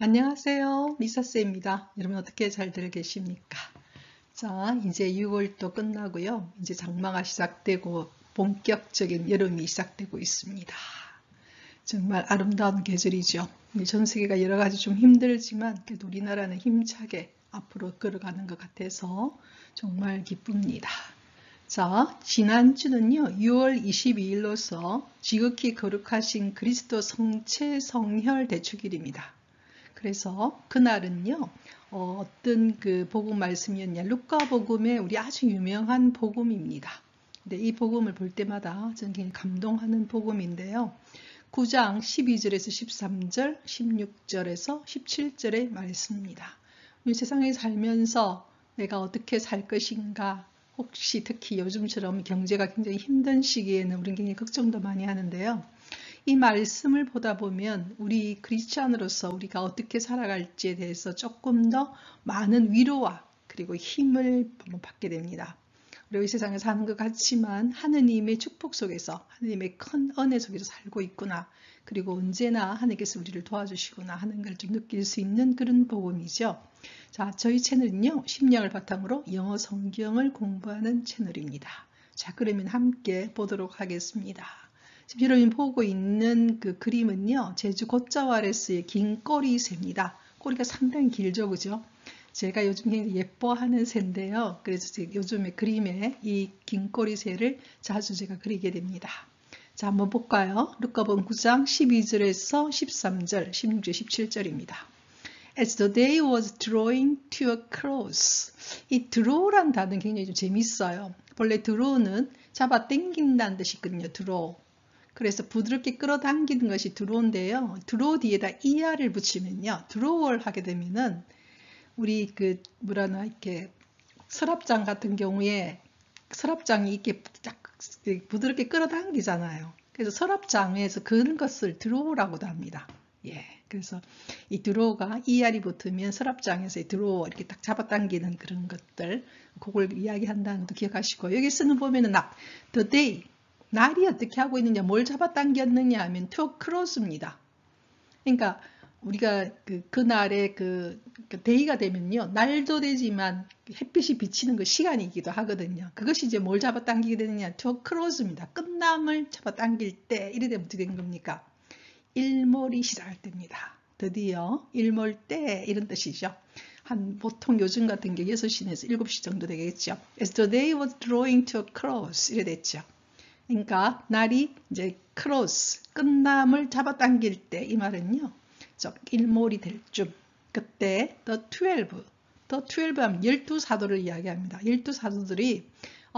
안녕하세요. 미사스입니다. 여러분 어떻게 잘들 계십니까? 자, 이제 6월도 끝나고요. 이제 장마가 시작되고 본격적인 여름이 시작되고 있습니다. 정말 아름다운 계절이죠. 전 세계가 여러 가지 좀 힘들지만 그래도 우리나라는 힘차게 앞으로 걸어가는 것 같아서 정말 기쁩니다. 자, 지난주는요, 6월 22일로서 지극히 거룩하신 그리스도 성체 성혈 대축일입니다. 그래서 그날은요, 어떤 그 복음 말씀이었냐, 루카복음의 우리 아주 유명한 복음입니다. 근데 이 복음을 볼 때마다 저는 굉장히 감동하는 복음인데요. 9장 12절에서 13절, 16절에서 17절의 말씀입니다. 우리 세상에 살면서 내가 어떻게 살 것인가, 혹시 특히 요즘처럼 경제가 굉장히 힘든 시기에는 우리는 굉장히 걱정도 많이 하는데요. 이 말씀을 보다 보면 우리 크리스찬으로서 우리가 어떻게 살아갈지에 대해서 조금 더 많은 위로와 그리고 힘을 받게 됩니다. 우리가 이 세상에 사는 것 같지만 하느님의 축복 속에서 하느님의 큰 은혜 속에서 살고 있구나. 그리고 언제나 하느님께서 우리를 도와주시구나 하는 걸 좀 느낄 수 있는 그런 복음이죠. 자, 저희 채널은요, 심령을 바탕으로 영어 성경을 공부하는 채널입니다. 자, 그러면 함께 보도록 하겠습니다. 지금 여러분 보고 있는 그 그림은요, 제주 곶자왈에서의 긴 꼬리새입니다. 꼬리가 상당히 길죠, 그죠? 제가 요즘 굉장히 예뻐하는 새인데요. 그래서 요즘에 그림에 이 긴 꼬리새를 자주 제가 그리게 됩니다. 자, 한번 볼까요? 루카복음 9장 12절에서 13절, 16절, 17절입니다. As the day was drawing to a close. 이 draw란 단어는 굉장히 좀 재밌어요. 원래 draw는 잡아 당긴다는 뜻이 있거든요. draw. 그래서 부드럽게 끌어당기는 것이 드로우인데요. 드로우 뒤에다 ER을 붙이면요. 드로우를 하게 되면은 우리 그 뭐라나 이렇게 서랍장 같은 경우에 서랍장이 이렇게 딱 부드럽게 끌어당기잖아요. 그래서 서랍장에서 그런 것을 드로우라고도 합니다. 예. 그래서 이 드로우가 ER이 붙으면 서랍장에서의 드로우 이렇게 딱 잡아당기는 그런 것들, 그걸 이야기한다는 것도 기억하시고, 여기 쓰는 보면은 the day, 날이 어떻게 하고 있느냐, 뭘 잡아당겼느냐 하면 to cross입니다. 그러니까 우리가 그날의 데이가 되면요, 날도 되지만 햇빛이 비치는 그 시간이기도 하거든요. 그것이 이제 뭘 잡아당기게 되느냐, to cross입니다. 끝남을 잡아당길 때, 이래 되면 어떻게 된 겁니까? 일몰이 시작할 때입니다. 드디어 일몰 때 이런 뜻이죠. 한 보통 요즘 같은 게 6시 내서 7시 정도 되겠죠. As the day was drawing to a close 이래 됐죠. 그러니까 날이 이제 크로스 끝남을 잡아당길 때 이 말은요. 일몰이 될 쯤 그때 the 12 하면 12사도를 이야기합니다. 12사도들이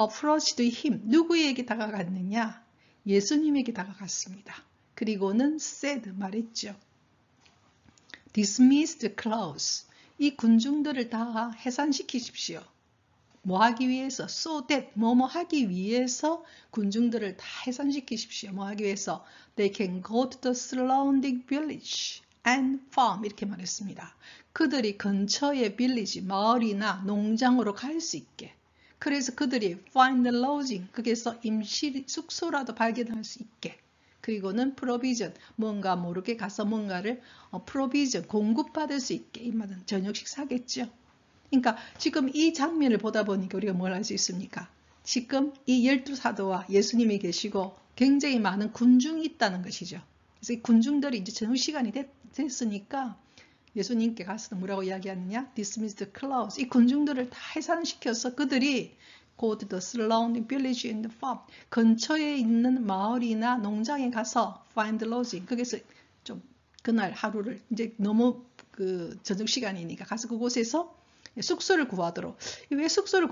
approached him 누구에게 다가갔느냐? 예수님에게 다가갔습니다. 그리고는 said 말했죠. dismiss the crowds 이 군중들을 다 해산시키십시오. 뭐 하기 위해서? so that 뭐뭐 하기 위해서 군중들을 다 해산시키십시오. 뭐 하기 위해서? They can go to the surrounding village and farm 이렇게 말했습니다. 그들이 근처의 빌리지, 마을이나 농장으로 갈 수 있게. 그래서 그들이 find lodging, 거기에서 임시 숙소라도 발견할 수 있게. 그리고는 provision, 뭔가 모르게 가서 뭔가를 provision, 공급받을 수 있게. 이 말은 저녁 식사겠죠. 그러니까 지금 이 장면을 보다 보니까 우리가 뭘 할 수 있습니까? 지금 이 12사도와 예수님이 계시고 굉장히 많은 군중이 있다는 것이죠. 그래서 이 군중들이 이제 저녁 시간이 됐으니까 예수님께 가서 뭐라고 이야기하느냐? Dismiss the crowds. 이 군중들을 다 해산시켜서 그들이 go to the surrounding village and farm. 근처에 있는 마을이나 농장에 가서 find lodging. 거기서 좀 그날 하루를 이제 너무 저녁 시간이니까 가서 그곳에서 숙소를 구하도록. 왜 숙소를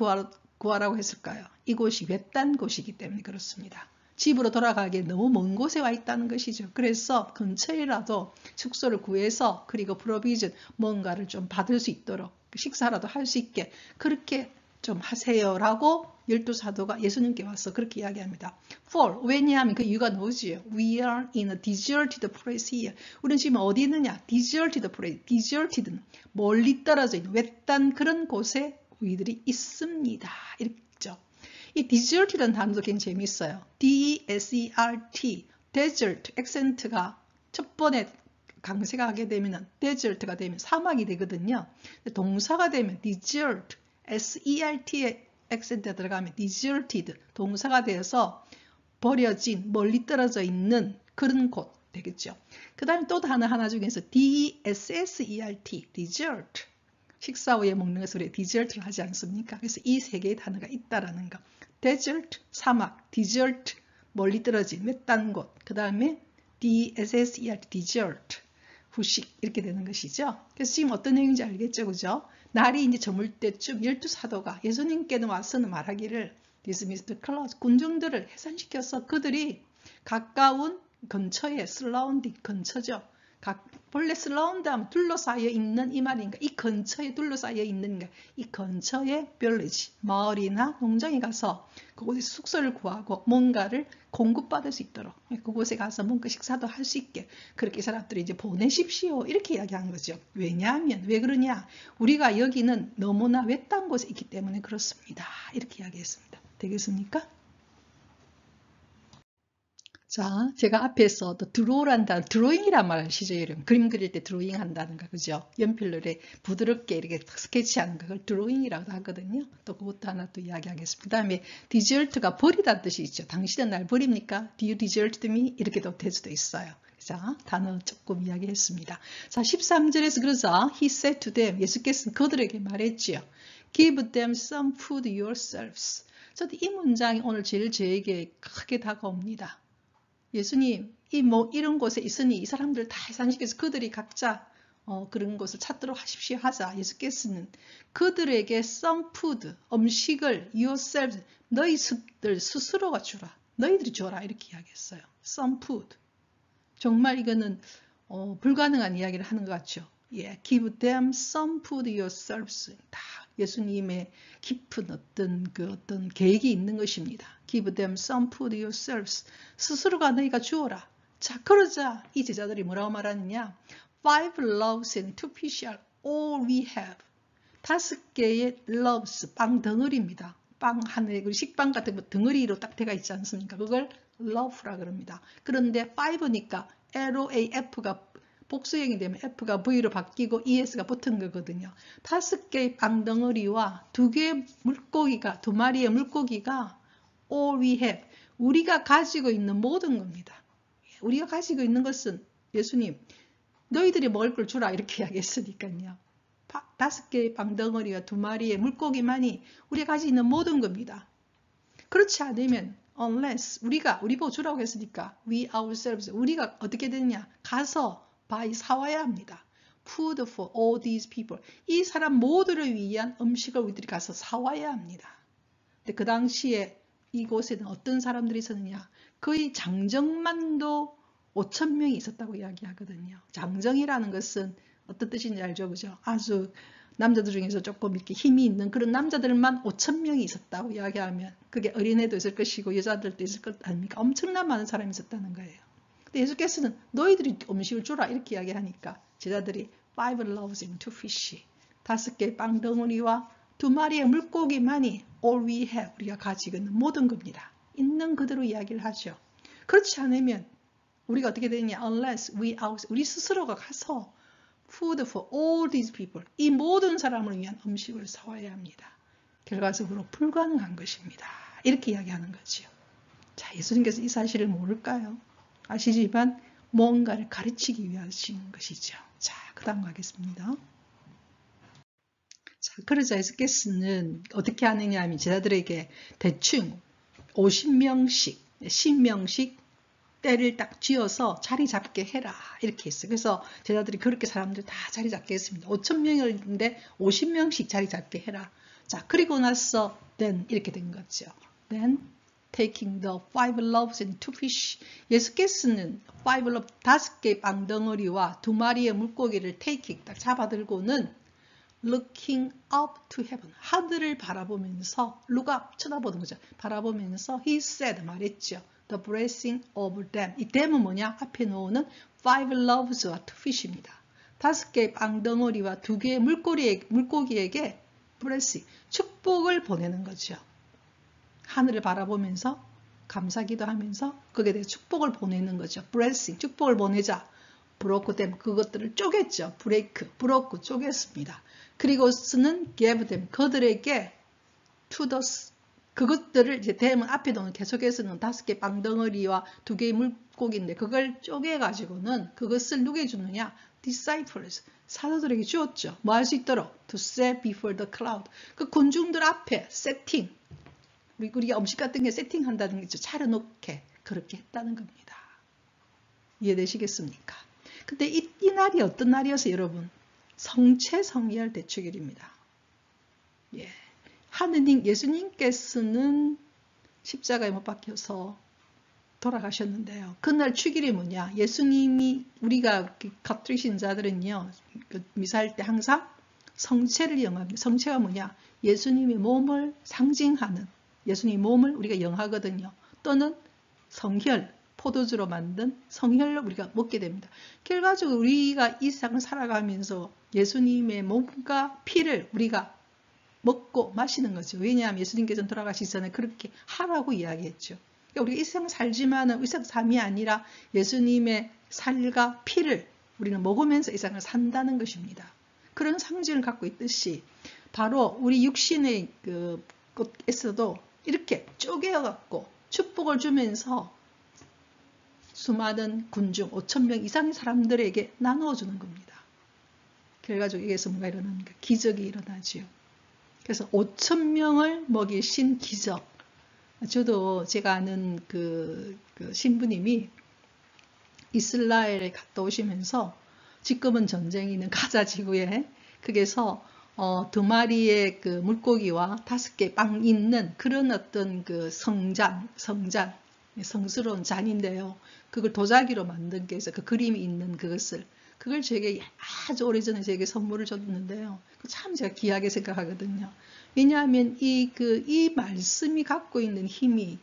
구하라고 했을까요? 이곳이 외딴 곳이기 때문에 그렇습니다. 집으로 돌아가기에 너무 먼 곳에 와 있다는 것이죠. 그래서 근처에라도 숙소를 구해서 그리고 프로비전 뭔가를 좀 받을 수 있도록 식사라도 할 수 있게 그렇게 좀 하세요라고 12사도가 예수님께 와서 그렇게 이야기합니다. For 왜냐하면 그 이유가 뭐지요? We are in a deserted place here. 우리는 지금 어디 있느냐? Deserted place. Deserted는 멀리 떨어져 있는 외딴 그런 곳에 우리들이 있습니다. 이렇죠. 이 desert이라는 단어도 굉장히 재밌어요. D-E-S-E-R-T, desert, 액센트가 첫 번에 강세가 하게 되면 desert가 되면 사막이 되거든요. 동사가 되면 desert, S-E-R-T에 액센트가 들어가면 deserted, 동사가 되어서 버려진, 멀리 떨어져 있는 그런 곳 되겠죠. 그 다음에 또 하나 중에서 D-E-S-S-E-R-T, desert. 식사 후에 먹는 것을 우리가 desert를 하지 않습니까? 그래서 이 세 개의 단어가 있다라는 거. desert, 사막, desert, 멀리 떨어진 몇 단 곳. 그 다음에 D-E-S-S-E-R-T, desert, 후식 이렇게 되는 것이죠. 그래서 지금 어떤 내용인지 알겠죠, 그죠? 날이 이제 저물 때쯤 12사도가 예수님께는 와서는 말하기를 dismissed clouds, 군중들을 해산시켜서 그들이 가까운 근처에 surrounding, 근처죠. 본래 surround 하면 둘러싸여 있는 이 말인가? 이 근처에 둘러싸여 있는가? 이 근처에 village, 마을이나 농장에 가서 그곳에 숙소를 구하고 뭔가를 공급받을 수 있도록 그곳에 가서 뭔가 식사도 할 수 있게 그렇게 사람들이 이제 보내십시오. 이렇게 이야기하는 거죠. 왜냐하면 왜 그러냐? 우리가 여기는 너무나 외딴 곳에 있기 때문에 그렇습니다. 이렇게 이야기했습니다. 되겠습니까? 자, 제가 앞에서 또 드로우란 단어, 드로잉이란 말을 아시죠? 여러분? 그림 그릴 때 드로잉 한다는 거, 그죠? 연필로 부드럽게 이렇게 스케치하는 거, 그걸 드로잉이라고 하거든요. 또 그것도 하나 또 이야기하겠습니다. 그 다음에 desert가 버리다는 뜻이 있죠. 당신은 날 버립니까? Do you desert me? 이렇게도 될 수도 있어요. 자, 단어 조금 이야기했습니다. 자, 13절에서 그러자 he said to them, 예수께서는 그들에게 말했지요. Give them some food yourselves. 저도 이 문장이 오늘 제일 저에게 크게 다가옵니다. 예수님, 이런 곳에 있으니 이 사람들 다 해산시켜서 그들이 각자 그런 곳을 찾도록 하십시오 하자. 예수께서는 그들에게 some food, 음식을 yourselves, 너희들 스스로가 주라. 너희들이 줘라. 이렇게 이야기했어요. some food. 정말 이거는 불가능한 이야기를 하는 것 같죠. Yeah, give them some food yourselves. 다 예수님의 깊은 어떤 계획이 있는 것입니다. Give them some food yourselves. 스스로가 너희가 주어라. 자, 그러자 이 제자들이 뭐라고 말하느냐? 5 loaves and 2 fishes are all we have. 5개의 loaves, 빵 덩어리입니다. 빵 하나에 식빵 같은 거 덩어리로 딱 돼가 있지 않습니까? 그걸 loaf라 그럽니다. 그런데 5니까 LOAF가 복수형이 되면 F가 V로 바뀌고 ES가 붙은 거거든요. 5개의 빵덩어리와 2개의 물고기가, 2마리의 물고기가 all we have, 우리가 가지고 있는 모든 겁니다. 우리가 가지고 있는 것은 예수님, 너희들이 먹을 걸 주라 이렇게 이야기했으니까요. 5개의 빵덩어리와 2마리의 물고기만이 우리가 가지고 있는 모든 겁니다. 그렇지 않으면 unless 우리 보고 주라고 했으니까 we ourselves, 우리가 어떻게 되느냐? 가서 사와야 합니다. Food for all these people. 이 사람 모두를 위한 음식을 우리들이 가서 사와야 합니다. 근데 그 당시에 이곳에는 어떤 사람들이 있었느냐? 거의 장정만도 5,000명이 있었다고 이야기하거든요. 장정이라는 것은 어떤 뜻인지 알죠? 그죠? 아주 남자들 중에서 조금 이렇게 힘이 있는 그런 남자들만 5,000명이 있었다고 이야기하면 그게 어린애도 있을 것이고 여자들도 있을 것 아닙니까? 엄청난 많은 사람이 있었다는 거예요. 근데 예수께서는 너희들이 음식을 주라 이렇게 이야기하니까 제자들이 5 loaves and 2 fish, 5개의 빵 덩어리와 2마리의 물고기만이 all we have, 우리가 가지고 있는 모든 겁니다. 있는 그대로 이야기를 하죠. 그렇지 않으면 우리가 어떻게 되느냐? Unless 우리 스스로가 가서 food for all these people, 이 모든 사람을 위한 음식을 사와야 합니다. 결과적으로 불가능한 것입니다. 이렇게 이야기하는 거죠. 자, 예수님께서 이 사실을 모를까요? 아시지만 뭔가를 가르치기 위하신 것이죠. 자, 그 다음 가겠습니다. 자, 그러자 예수께서는 어떻게 하느냐 하면 제자들에게 대충 50명씩, 10명씩 때를 딱 쥐어서 자리 잡게 해라 이렇게 했어요. 그래서 제자들이 그렇게 사람들 다 자리 잡게 했습니다. 5,000명인데 50명씩 자리 잡게 해라. 자, 그리고 나서 then 이렇게 된 거죠. Then taking the 5 loaves and 2 fish. 예수께서는 5 loaves, 5개의 빵덩어리와 2마리의 물고기를 taking, 딱 잡아들고는 looking up to heaven, 하늘을 바라보면서 look up, 쳐다보는 거죠. 바라보면서 he said, 말했죠. The blessing over them. 이 them은 뭐냐? 앞에 놓는 5 loaves와 2 fish입니다. 5개의 빵덩어리와 2개의 물고기에게 blessing, 축복을 보내는 거죠. 하늘을 바라보면서 감사기도 하면서 거기에 대해 축복을 보내는 거죠. blessing, 축복을 보내자. broke them, 그것들을 쪼갰죠. break, broke, 쪼갰습니다. 그리고서는 gave them, 그들에게 to the, 그것들을 이제 them은 앞에 놓은 계속해서는 5개 빵덩어리와 2개의 물고기인데 그걸 쪼개가지고는 그것을 누구에 주느냐? disciples, 사도들에게 주었죠. 뭐 할 수 있도록? to set before the cloud, 그 군중들 앞에 세팅, 우리가 음식 같은 게 세팅한다는 게 있죠. 차려놓게 그렇게 했다는 겁니다. 이해되시겠습니까? 근데 이 날이 어떤 날이어서 여러분? 성체 성결 대축일입니다. 예. 하느님, 예수님께서는 십자가에 못 박혀서 돌아가셨는데요. 그날 축일이 뭐냐? 예수님이, 우리가 가톨릭 신자들은요, 미사할 때 항상 성체를 영합니다. 성체가 뭐냐? 예수님의 몸을 상징하는, 예수님의 몸을 우리가 영하거든요. 또는 성혈, 포도주로 만든 성혈로 우리가 먹게 됩니다. 결과적으로 우리가 이 세상을 살아가면서 예수님의 몸과 피를 우리가 먹고 마시는 거죠. 왜냐하면 예수님께서는 돌아가시기 전에 그렇게 하라고 이야기했죠. 그러니까 우리가 이 세상 살지만은 이 세상 삶이 아니라 예수님의 살과 피를 우리는 먹으면서 이 세상을 산다는 것입니다. 그런 상징을 갖고 있듯이 바로 우리 육신의 것에서도 이렇게 쪼개어 갖고 축복을 주면서 수많은 군중 5,000명 이상의 사람들에게 나누어주는 겁니다. 결과적으로 여기에서 뭔가 일어납니까? 기적이 일어나지요. 그래서 5,000명을 먹이신 기적. 저도 제가 아는 그 신부님이 이스라엘에 갔다 오시면서 지금은 전쟁이 있는 가자 지구에 거기서 2마리의 그 물고기와 5개 빵 있는 그런 어떤 그 성잔, 성스러운 잔인데요. 그걸 도자기로 만든 게 있어요. 그 그림이 있는 그걸 제게 아주 오래전에 제게 선물을 줬는데요. 참 제가 귀하게 생각하거든요. 왜냐하면 이 말씀이 갖고 있는 힘이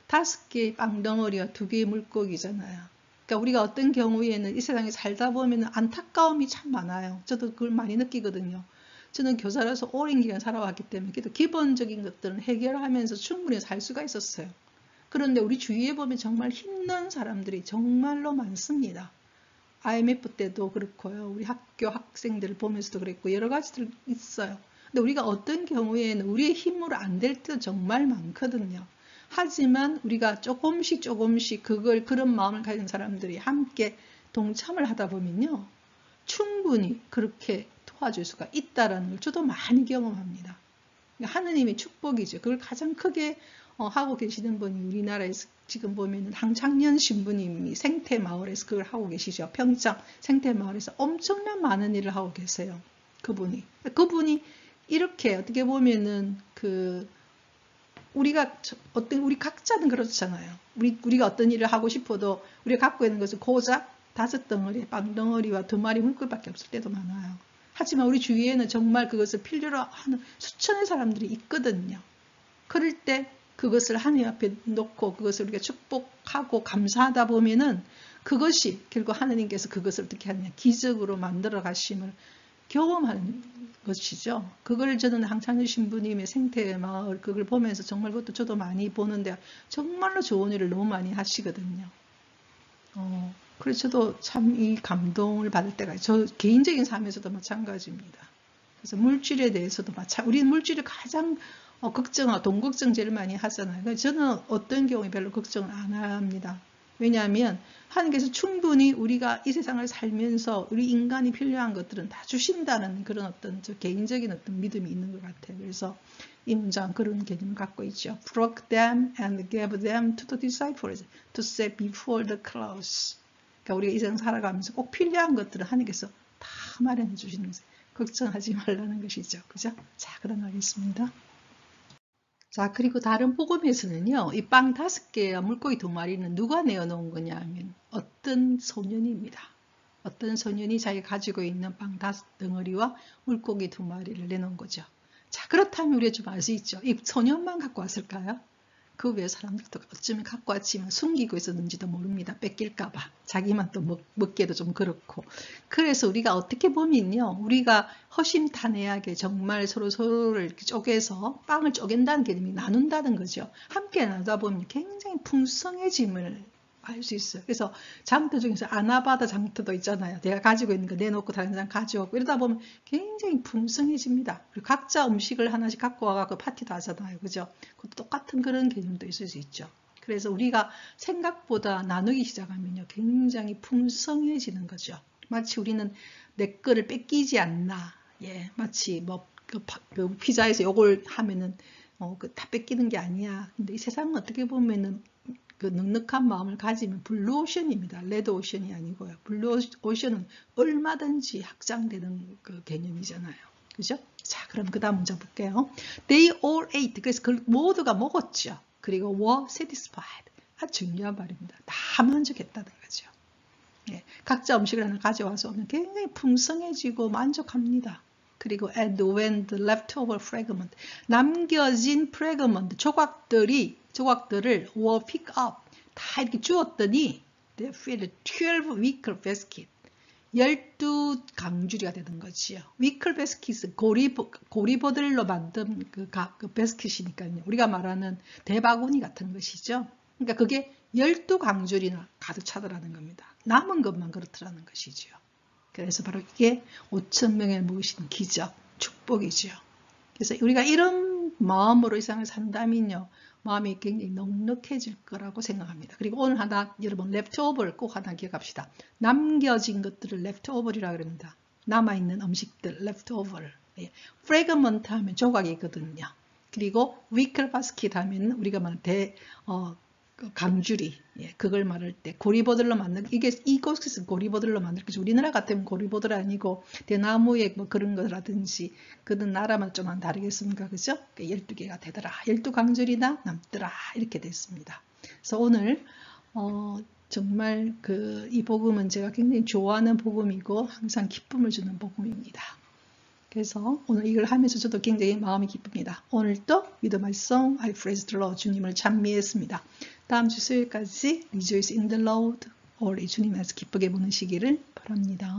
5개의 빵덩어리와 2개의 물고기잖아요. 그러니까 우리가 어떤 경우에는 이 세상에 살다 보면 안타까움이 참 많아요. 저도 그걸 많이 느끼거든요. 저는 교사로서 오랜 기간 살아왔기 때문에 그래도 기본적인 것들은 해결하면서 충분히 살 수가 있었어요. 그런데 우리 주위에 보면 정말 힘든 사람들이 정말로 많습니다. IMF 때도 그렇고요. 우리 학교 학생들을 보면서도 그랬고 여러 가지들 있어요. 근데 우리가 어떤 경우에는 우리의 힘으로 안 될 때도 정말 많거든요. 하지만 우리가 조금씩 그런 마음을 가진 사람들이 함께 동참을 하다 보면요. 충분히 그렇게 도와줄 수가 있다는 걸 저도 많이 경험합니다. 하느님의 축복이죠. 그걸 가장 크게 하고 계시는 분이 우리나라에서 지금 보면 황창년 신부님이 생태마을에서 그걸 하고 계시죠. 평창 생태마을에서 엄청난 많은 일을 하고 계세요. 그분이 이렇게 어떻게 보면은 우리 각자는 그렇잖아요. 우리가 어떤 일을 하고 싶어도 우리가 갖고 있는 것은 고작 5덩어리 빵덩어리와 2마리 물고기밖에 없을 때도 많아요. 하지만 우리 주위에는 정말 그것을 필요로 하는 수천의 사람들이 있거든요. 그럴 때 그것을 하나님 앞에 놓고 그것을 우리가 축복하고 감사하다 보면은 그것이 결국 하나님께서 그것을 어떻게 하느냐 기적으로 만들어 가심을 경험하는 것이죠. 그걸 저는 황창현 신부님의 생태마을 그걸 보면서 정말 그것도 저도 많이 보는데 정말로 좋은 일을 너무 많이 하시거든요. 그래서 저도 참 이 감동을 받을 때가 저 개인적인 삶에서도 마찬가지입니다. 그래서 물질에 대해서도 우리는 물질을 가장 돈 걱정 제일 많이 하잖아요. 저는 어떤 경우에 별로 걱정을 안 합니다. 왜냐하면 하나님께서 충분히 우리가 이 세상을 살면서 우리 인간이 필요한 것들은 다 주신다는 그런 어떤 개인적인 어떤 믿음이 있는 것 같아요. 그래서 이 문장 그런 개념을 갖고 있죠. Broke them and gave them to the disciples to set before the clouds. 그러니까 우리가 이 세상 살아가면서 꼭 필요한 것들을 하나님께서 다 마련해 주시는 거예요. 걱정하지 말라는 것이죠. 그죠? 자, 그럼 하겠습니다. 자, 그리고 다른 복음에서는요, 이 빵 5개와 물고기 2마리는 누가 내어놓은 거냐 하면 어떤 소년입니다. 어떤 소년이 자기가 가지고 있는 빵 5덩어리와 물고기 2마리를 내놓은 거죠. 자, 그렇다면 우리가 좀 알 수 있죠. 이 소년만 갖고 왔을까요? 그 외에 사람들도 어쩌면 갖고 왔지만 숨기고 있었는지도 모릅니다. 뺏길까봐. 자기만 또 먹기에도 좀 그렇고. 그래서 우리가 어떻게 보면요. 우리가 허심탄회하게 정말 서로를 이렇게 쪼개서 빵을 쪼갠다는 개념이 나눈다는 거죠. 함께 나누다 보면 굉장히 풍성해짐을 알 수 있어요. 그래서 장터 중에서 아나바다 장터도 있잖아요. 내가 가지고 있는 거 내놓고 다른 사람 가져오고 이러다 보면 굉장히 풍성해집니다. 그리고 각자 음식을 하나씩 갖고 와서 파티도 하잖아요. 그죠? 그것도 똑같은 그런 개념도 있을 수 있죠. 그래서 우리가 생각보다 나누기 시작하면요. 굉장히 풍성해지는 거죠. 마치 우리는 내 거를 뺏기지 않나. 예, 마치 그 피자에서 요걸 하면은 다 뺏기는 게 아니야. 근데 이 세상은 어떻게 보면은 그 넉넉한 마음을 가지면 블루오션입니다. 레드오션이 아니고요. 블루오션은 얼마든지 확장되는 그 개념이잖아요. 그죠? 자, 그럼 그 다음 문장 볼게요. They all ate. 그래서 모두가 먹었죠. 그리고 were satisfied. 아주 중요한 말입니다. 다 만족했다는 거죠. 예, 각자 음식을 하나 가져와서 오면 굉장히 풍성해지고 만족합니다. 그리고 and when the leftover fragment, 남겨진 fragment, 조각들을 were picked up, 다 이렇게 주었더니 they filled 12 wicker basket, 12강주리가 되는 거지요. wicker basket은 고리보들로 만든 그 바스켓이니까요. 우리가 말하는 대바구니 같은 것이죠. 그러니까 그게 12강줄이나 가득 차더라는 겁니다. 남은 것만 그렇더라는 것이죠. 그래서 바로 이게 5,000명을 모으신 기적, 축복이죠. 그래서 우리가 이런 마음으로 이 세상을 산다면요. 마음이 굉장히 넉넉해질 거라고 생각합니다. 그리고 오늘 하나 여러분 leftover 꼭 하나 기억합시다. 남겨진 것들을 leftover이라고 합니다. 남아있는 음식들 leftover. 예. fragment 하면 조각이거든요. 그리고 wicker basket 하면 우리가 말하는 강주리, 예, 그걸 말할 때 고리보들로 만든 이곳에서 고리보들로 만들 것이 우리나라 같으면 고리보들 아니고 대나무의 뭐 그런 거라든지 그런 나라만 좀 다르겠습니까, 그죠? 12개가 되더라, 12강줄이나 남더라 이렇게 됐습니다. 그래서 오늘 정말 이 복음은 제가 굉장히 좋아하는 복음이고 항상 기쁨을 주는 복음입니다. 그래서 오늘 이걸 하면서 저도 굉장히 마음이 기쁩니다. 오늘도 믿음 말씀 I praise the Lord 주님을 찬미했습니다. 다음 주 수요일까지 Rejoice in the Lord 우리 주님 안에서 기쁘게 보내시기를 바랍니다.